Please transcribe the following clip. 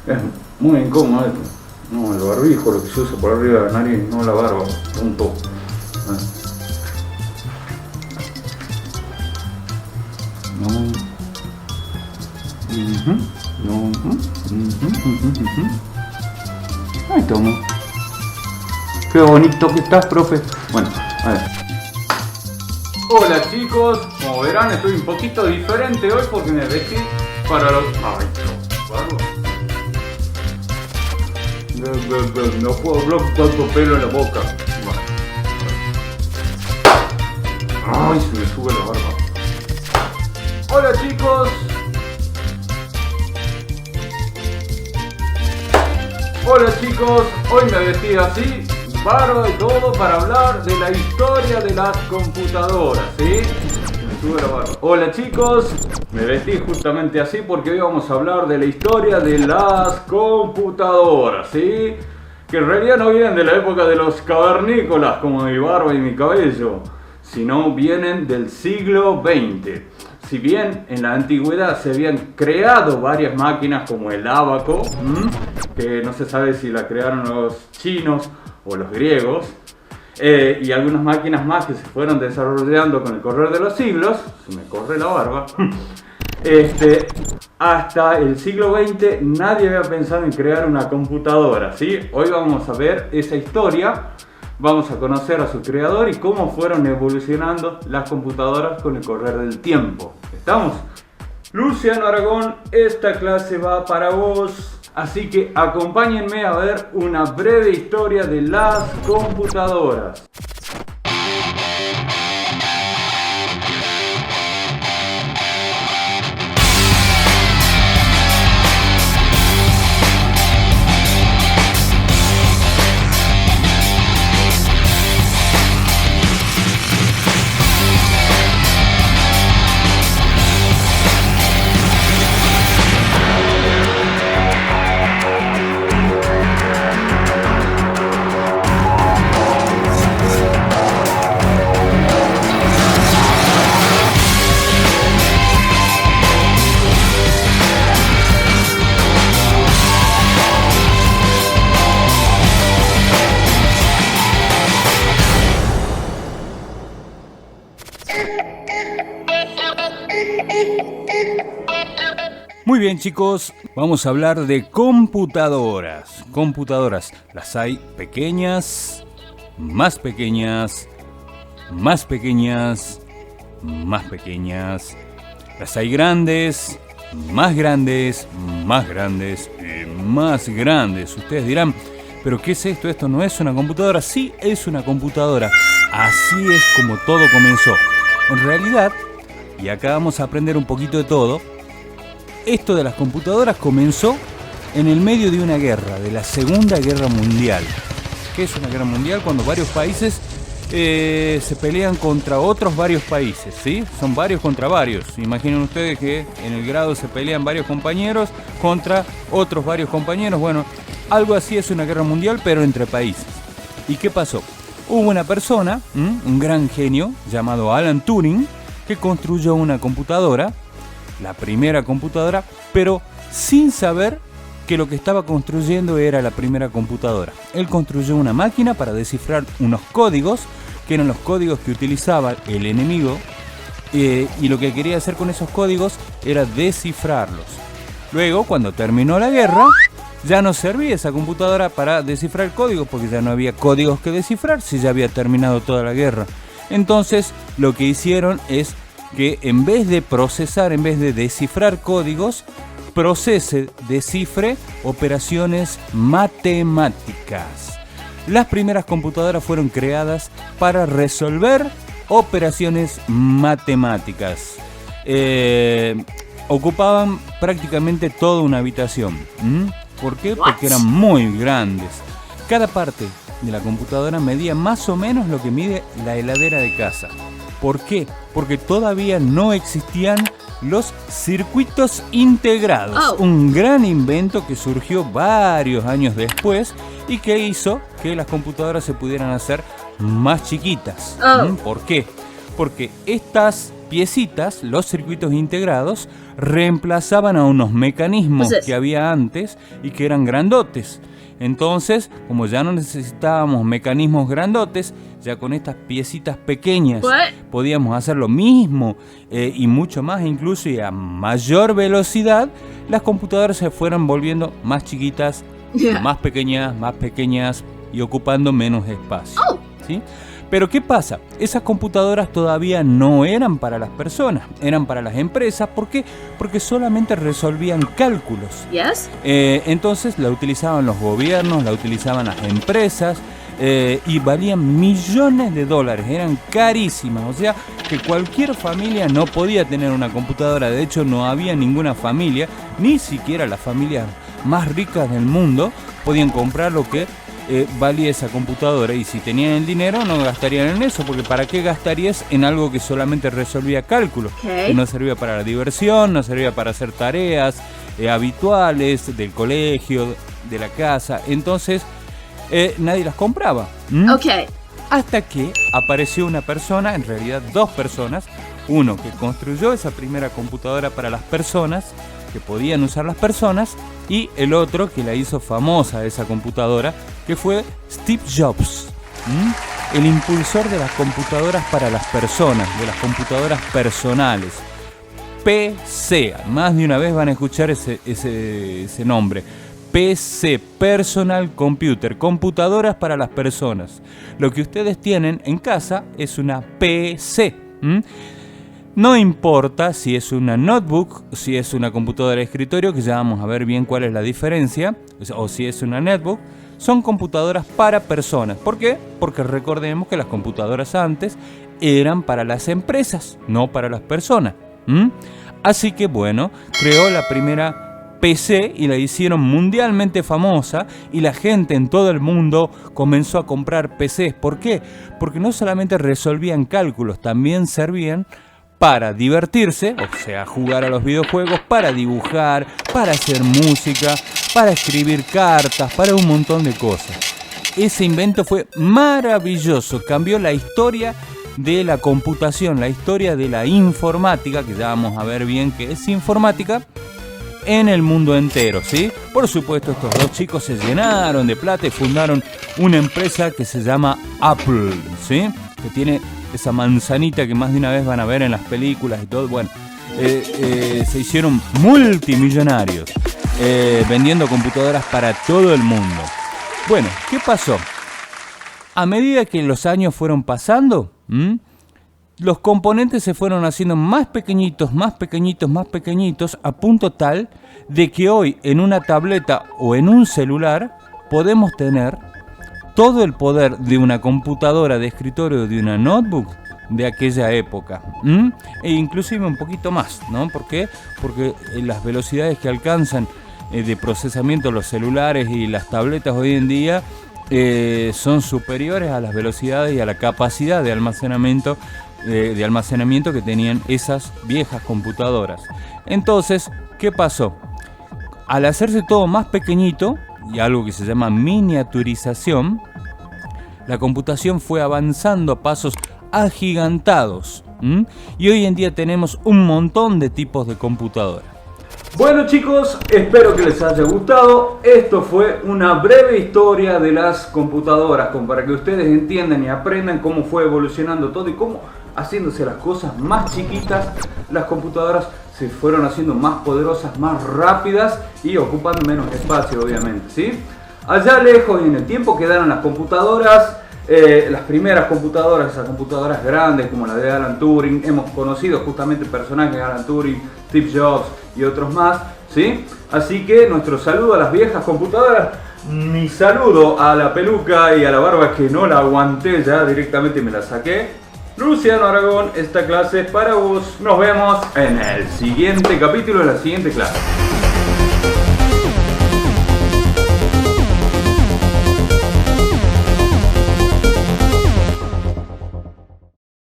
Es muy incómodo esto. No, el barbijo, lo que se usa por arriba de la nariz, no la barba. Punto. No. Ahí tomo. Qué bonito que estás, profe. Bueno, a ver. Hola chicos, como verán estoy un poquito diferente hoy porque me vestí para los... Ay, no puedo hablar tanto pelo en la boca. Ay, se me sube la barba. Hola chicos. Hola chicos, hoy me vestí así, barba y todo para hablar de la historia de las computadoras, ¿sí? Me sube la barba. Hola chicos, me vestí justamente así porque hoy vamos a hablar de la historia de las computadoras, ¿sí? Que en realidad no vienen de la época de los cavernícolas como mi barba y mi cabello, sino vienen del siglo XX. Si bien en la antigüedad se habían creado varias máquinas como el ábaco, que no se sabe si la crearon los chinos o los griegos, y algunas máquinas más que se fueron desarrollando con el correr de los siglos, se me corre la barba, hasta el siglo XX nadie había pensado en crear una computadora, ¿sí? Hoy vamos a ver esa historia. Vamos a conocer a su creador y cómo fueron evolucionando las computadoras con el correr del tiempo. ¿Estamos? Luciano Aragón, esta clase va para vos. Así que acompáñenme a ver una breve historia de las computadoras. Muy bien chicos, vamos a hablar de computadoras. Computadoras, las hay pequeñas, más pequeñas, más pequeñas, más pequeñas. Las hay grandes, más grandes, más grandes y más grandes. Ustedes dirán, ¿pero qué es esto? ¿Esto no es una computadora? Sí, es una computadora. Así es como todo comenzó. En realidad, y acá vamos a aprender un poquito de todo, esto de las computadoras comenzó en el medio de una guerra, de la Segunda Guerra Mundial. ¿Qué es una guerra mundial? Cuando varios países se pelean contra otros varios países, ¿sí? Son varios contra varios. Imaginen ustedes que en el grado se pelean varios compañeros contra otros varios compañeros. Bueno, algo así es una guerra mundial, pero entre países. ¿Y qué pasó? Hubo una persona, un gran genio, llamado Alan Turing, que construyó una computadora, la primera computadora, pero sin saber que lo que estaba construyendo era la primera computadora. Él construyó una máquina para descifrar unos códigos, que eran los códigos que utilizaba el enemigo, y lo que quería hacer con esos códigos era descifrarlos. Luego, cuando terminó la guerra, ya no servía esa computadora para descifrar códigos, porque ya no había códigos que descifrar si ya había terminado toda la guerra. Entonces, lo que hicieron es que en vez de procesar, en vez de descifrar códigos, descifre operaciones matemáticas. Las primeras computadoras fueron creadas para resolver operaciones matemáticas. Ocupaban prácticamente toda una habitación. ¿Por qué? Porque eran muy grandes. Cada parte de la computadora medía más o menos lo que mide la heladera de casa. ¿Por qué? Porque todavía no existían los circuitos integrados. Un gran invento que surgió varios años después y que hizo que las computadoras se pudieran hacer más chiquitas. ¿Por qué? Porque estas piecitas, los circuitos integrados, reemplazaban a unos mecanismos que había antes y que eran grandotes. Entonces, como ya no necesitábamos mecanismos grandotes, ya con estas piecitas pequeñas podíamos hacer lo mismo y mucho más, incluso y a mayor velocidad, las computadoras se fueron volviendo más chiquitas, más pequeñas y ocupando menos espacio. ¿Sí? Pero ¿qué pasa? Esas computadoras todavía no eran para las personas, eran para las empresas. ¿Por qué? Porque solamente resolvían cálculos. Entonces la utilizaban los gobiernos, la utilizaban las empresas y valían millones de dólares, eran carísimas. O sea que cualquier familia no podía tener una computadora. De hecho, no había ninguna familia, ni siquiera las familias más ricas del mundo, podían comprar lo que valía esa computadora, y si tenían el dinero no gastarían en eso, porque ¿para qué gastarías en algo que solamente resolvía cálculos? Que no servía para la diversión, no servía para hacer tareas habituales del colegio, de la casa. Entonces nadie las compraba. Hasta que apareció una persona, en realidad dos personas, uno que construyó esa primera computadora para las personas, que podían usar las personas, y el otro que la hizo famosa esa computadora, que fue Steve Jobs, el impulsor de las computadoras para las personas, de las computadoras personales. PC, más de una vez van a escuchar ese nombre. PC, Personal Computer, computadoras para las personas. Lo que ustedes tienen en casa es una PC. No importa si es una notebook, si es una computadora de escritorio, que ya vamos a ver bien cuál es la diferencia, o si es una netbook. Son computadoras para personas. ¿Por qué? Porque recordemos que las computadoras antes eran para las empresas, no para las personas. Así que bueno, creó la primera PC y la hicieron mundialmente famosa, y la gente en todo el mundo comenzó a comprar PCs. ¿Por qué? Porque no solamente resolvían cálculos, también servían para divertirse, o sea, jugar a los videojuegos, para dibujar, para hacer música, para escribir cartas, para un montón de cosas. Ese invento fue maravilloso, cambió la historia de la computación, la historia de la informática, que ya vamos a ver bien qué es informática, en el mundo entero, ¿sí? Por supuesto, estos dos chicos se llenaron de plata y fundaron una empresa que se llama Apple, ¿sí? Que tiene esa manzanita que más de una vez van a ver en las películas y todo. Bueno, se hicieron multimillonarios vendiendo computadoras para todo el mundo. Bueno, ¿qué pasó? A medida que los años fueron pasando, los componentes se fueron haciendo más pequeñitos, a punto tal de que hoy en una tableta o en un celular podemos tener todo el poder de una computadora de escritorio, de una notebook de aquella época, e inclusive un poquito más, ¿no? ¿Por qué? Porque las velocidades que alcanzan de procesamiento los celulares y las tabletas hoy en día son superiores a las velocidades y a la capacidad de almacenamiento que tenían esas viejas computadoras. Entonces, ¿qué pasó? Al hacerse todo más pequeñito, y algo que se llama miniaturización, la computación fue avanzando a pasos agigantados, y hoy en día tenemos un montón de tipos de computadoras. Bueno chicos, espero que les haya gustado. Esto fue una breve historia de las computadoras, como para que ustedes entiendan y aprendan cómo fue evolucionando todo y cómo, haciéndose las cosas más chiquitas, las computadoras se fueron haciendo más poderosas, más rápidas y ocupando menos espacio, obviamente, ¿sí? Allá lejos en el tiempo quedaron las computadoras, las primeras computadoras, esas computadoras grandes como la de Alan Turing. Hemos conocido justamente personajes de Alan Turing, Steve Jobs y otros más, ¿sí? Así que nuestro saludo a las viejas computadoras, mi saludo a la peluca y a la barba, que no la aguanté, ya directamente me la saqué. Luciano Aragón, esta clase es para vos. Nos vemos en el siguiente capítulo de la siguiente clase.